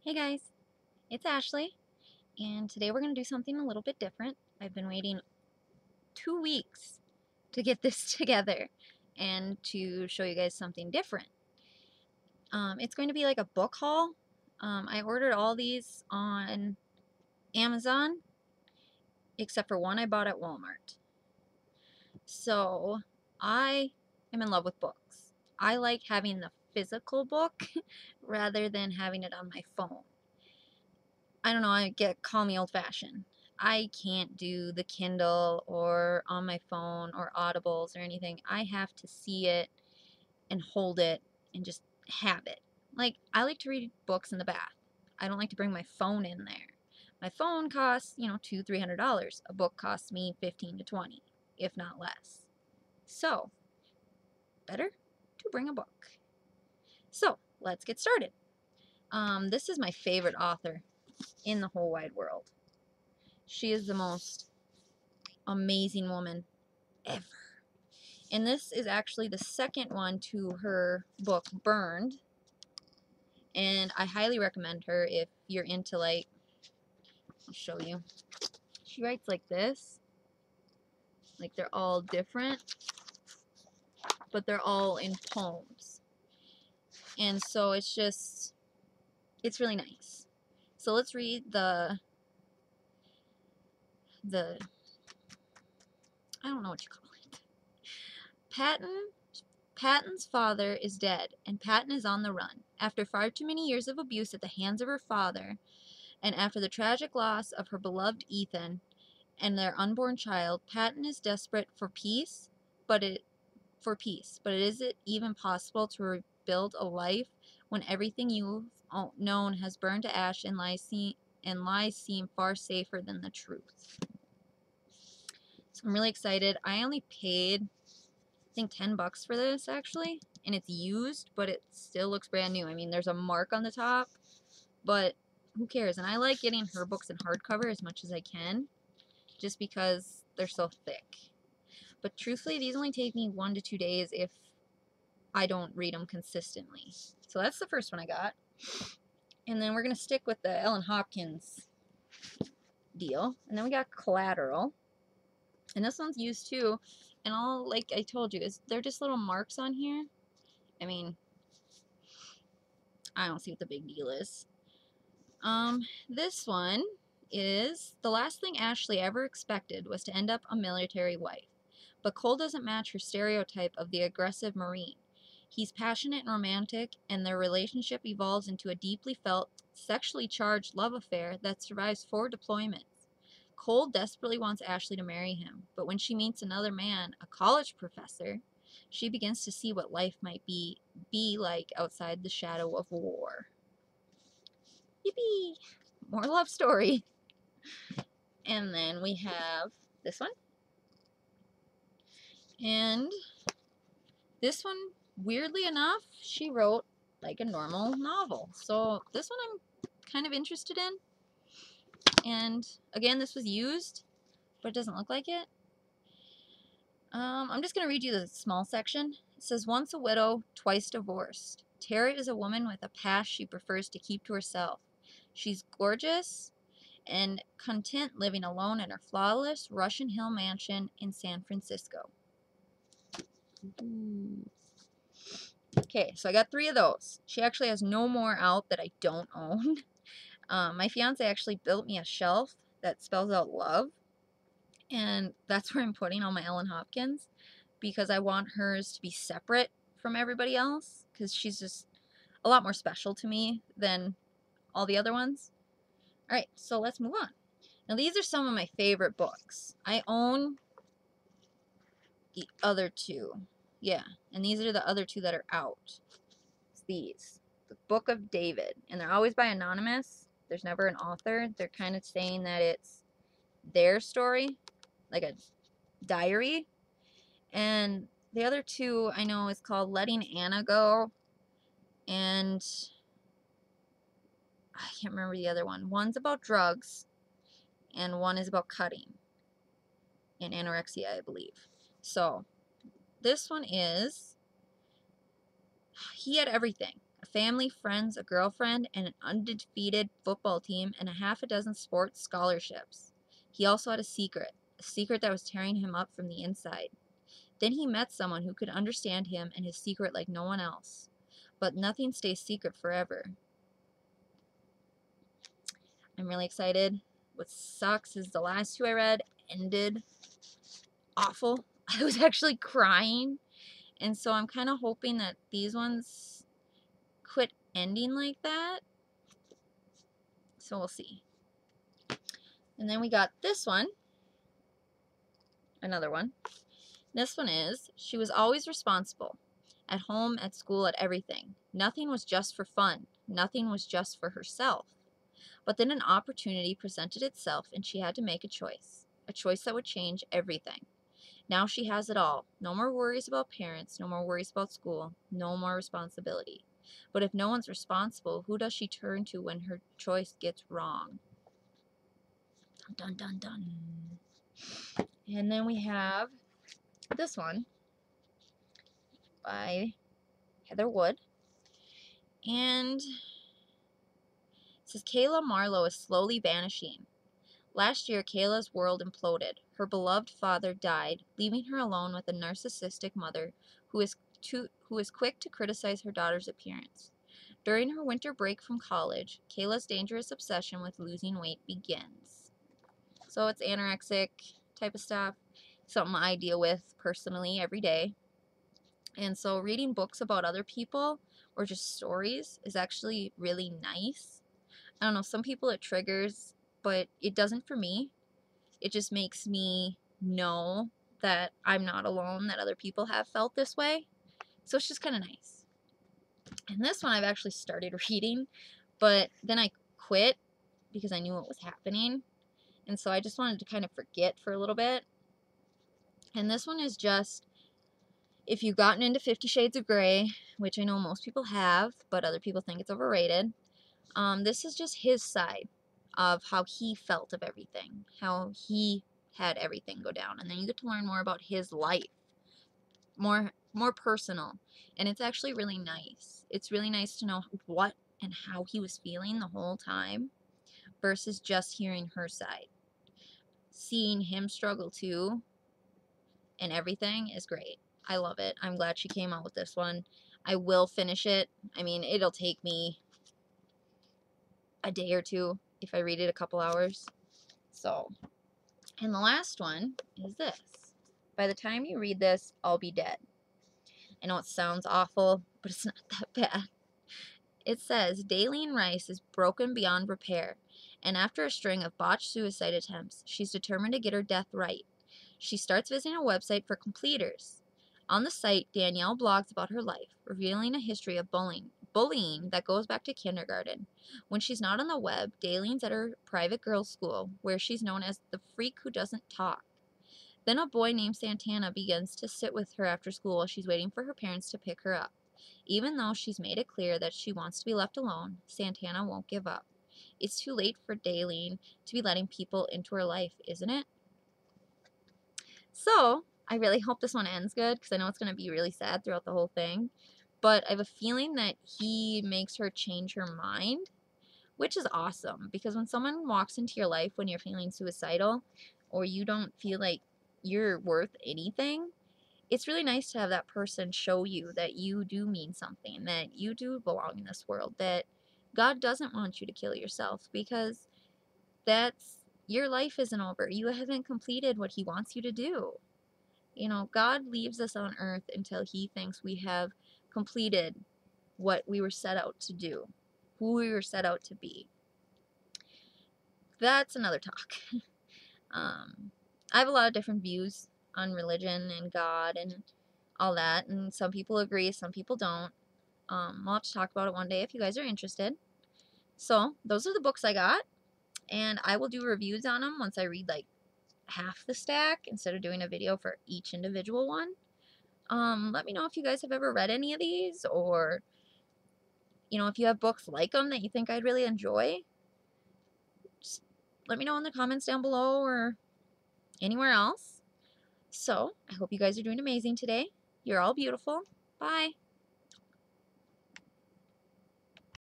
Hey guys, it's Ashley, and today we're going to do something a little bit different. I've been waiting 2 weeks to get this together and to show you guys something different. It's going to be like a book haul. I ordered all these on Amazon, except for one I bought at Walmart. So I am in love with books. I like having the physical book rather than having it on my phone. I don't know, call me old fashioned. I can't do the Kindle or on my phone or Audibles or anything. I have to see it and hold it and just have it. Like, I like to read books in the bath. I don't like to bring my phone in there. My phone costs, $200-$300. A book costs me 15 to 20, if not less. So, better to bring a book. So, let's get started. This is my favorite author in the whole wide world. She is the most amazing woman ever. And this is actually the second one to her book, Burned. And I highly recommend her if you're into, like, I'll show you. She writes like this. Like, they're all different, but they're all in poems. And so it's really nice. So let's read the I don't know what you call it. Patton's father is dead, and Patton is on the run. After far too many years of abuse at the hands of her father, and after the tragic loss of her beloved Ethan and their unborn child, Patton is desperate for peace, but is it even possible to rebuild a life when everything you've known has burned to ash and lies seem far safer than the truth? So I'm really excited. I only paid, I think, $10 for this actually, and it's used, but it still looks brand new. I mean, there's a mark on the top, but who cares? And I like getting her books in hardcover as much as I can, just because they're so thick. But truthfully, these only take me 1 to 2 days if I don't read them consistently. So that's the first one I got. And then we're going to stick with the Ellen Hopkins deal. And then we got Collateral. And this one's used too. And all, like I told you, they're just little marks on here. I mean, I don't see what the big deal is. This one is the last thing Ashley ever expected was to end up a military wife. But Cole doesn't match her stereotype of the aggressive Marine. He's passionate and romantic, and their relationship evolves into a deeply felt, sexually charged love affair that survives 4 deployments. Cole desperately wants Ashley to marry him, but when she meets another man, a college professor, she begins to see what life might be like outside the shadow of war. Yippee! More love story. And then we have this one. And this one, weirdly enough, she wrote like a normal novel. So this one I'm kind of interested in. And again, this was used, but it doesn't look like it. I'm just going to read you the small section. It says, once a widow, twice divorced. Tara is a woman with a past she prefers to keep to herself. She's gorgeous and content living alone in her flawless Russian Hill mansion in San Francisco. Okay, so I got 3 of those. She actually has no more out that I don't own. My fiance actually built me a shelf that spells out love, and that's where I'm putting all my Ellen Hopkins, because I want hers to be separate from everybody else, because she's just a lot more special to me than all the other ones. Alright, so let's move on. Now these are some of my favorite books. I own the other 2. Yeah, and these are the other 2 that are out. It's these. The Book of David. And they're always by anonymous. There's never an author. They're kind of saying that it's their story, like a diary. And the other 2 I know is called Letting Anna Go, and I can't remember the other one. One's about drugs, and one is about cutting and anorexia, I believe. So this one is, he had everything. family, friends, a girlfriend, and an undefeated football team, and a half a dozen sports scholarships. He also had a secret that was tearing him up from the inside. Then he met someone who could understand him and his secret like no one else. But nothing stays secret forever. I'm really excited. What sucks is the last two I read ended awful. I was actually crying. And so I'm kind of hoping that these ones quit ending like that. So we'll see. And then we got this one. Another one. This one is, she was always responsible. At home, at school, at everything. Nothing was just for fun. Nothing was just for herself. But then an opportunity presented itself and she had to make a choice. A choice that would change everything. Now she has it all. No more worries about parents, no more worries about school, no more responsibility. But if no one's responsible, who does she turn to when her choice gets wrong? Dun dun dun dun. And then we have this one by Heather Wood. And it says Kayla Marlowe is slowly vanishing. Last year, Kayla's world imploded. Her beloved father died, leaving her alone with a narcissistic mother who is quick to criticize her daughter's appearance. During her winter break from college, Kayla's dangerous obsession with losing weight begins. So it's anorexic type of stuff, something I deal with personally every day. And so reading books about other people or just stories is actually really nice. I don't know, some people it triggers, but it doesn't for me. It just makes me know that I'm not alone, that other people have felt this way. So it's just kind of nice. And this one I've actually started reading, but then I quit because I knew what was happening. And so I just wanted to kind of forget for a little bit. And this one is just, if you've gotten into 50 Shades of Grey, which I know most people have, but other people think it's overrated, this is just his side of how he felt of everything, how he had everything go down. And then you get to learn more about his life, more personal. And it's actually really nice. It's really nice to know what and how he was feeling the whole time versus just hearing her side. Seeing him struggle too and everything is great. I love it. I'm glad she came out with this one. I will finish it. I mean, it'll take me a day or two if I read it a couple hours. So, and the last one is this. By the time you read this, I'll be dead. I know it sounds awful, but it's not that bad. It says, Daleen Rice is broken beyond repair, and after a string of botched suicide attempts, she's determined to get her death right. She starts visiting a website for completers. On the site, Danielle blogs about her life, revealing a history of bullying that goes back to kindergarten. When she's not on the web, Daleen's at her private girls' school, where she's known as the freak who doesn't talk. Then a boy named Santana begins to sit with her after school while she's waiting for her parents to pick her up. Even though she's made it clear that she wants to be left alone, Santana won't give up. It's too late for Daleen to be letting people into her life, isn't it? So, I really hope this one ends good because I know it's going to be really sad throughout the whole thing. But I have a feeling that he makes her change her mind, which is awesome because when someone walks into your life when you're feeling suicidal or you don't feel like you're worth anything, it's really nice to have that person show you that you do mean something, that you do belong in this world, that God doesn't want you to kill yourself because your life isn't over. You haven't completed what he wants you to do. You know, God leaves us on earth until he thinks we have completed what we were set out to do, who we were set out to be. That's another talk. I have a lot of different views on religion and God and all that, and some people agree, some people don't. We'll have to talk about it one day if you guys are interested. So, those are the books I got, and I will do reviews on them once I read like half the stack instead of doing a video for each individual one. Let me know if you guys have ever read any of these, or, you know, if you have books like them that you think I'd really enjoy. Just let me know in the comments down below or anywhere else. So, I hope you guys are doing amazing today. You're all beautiful. Bye.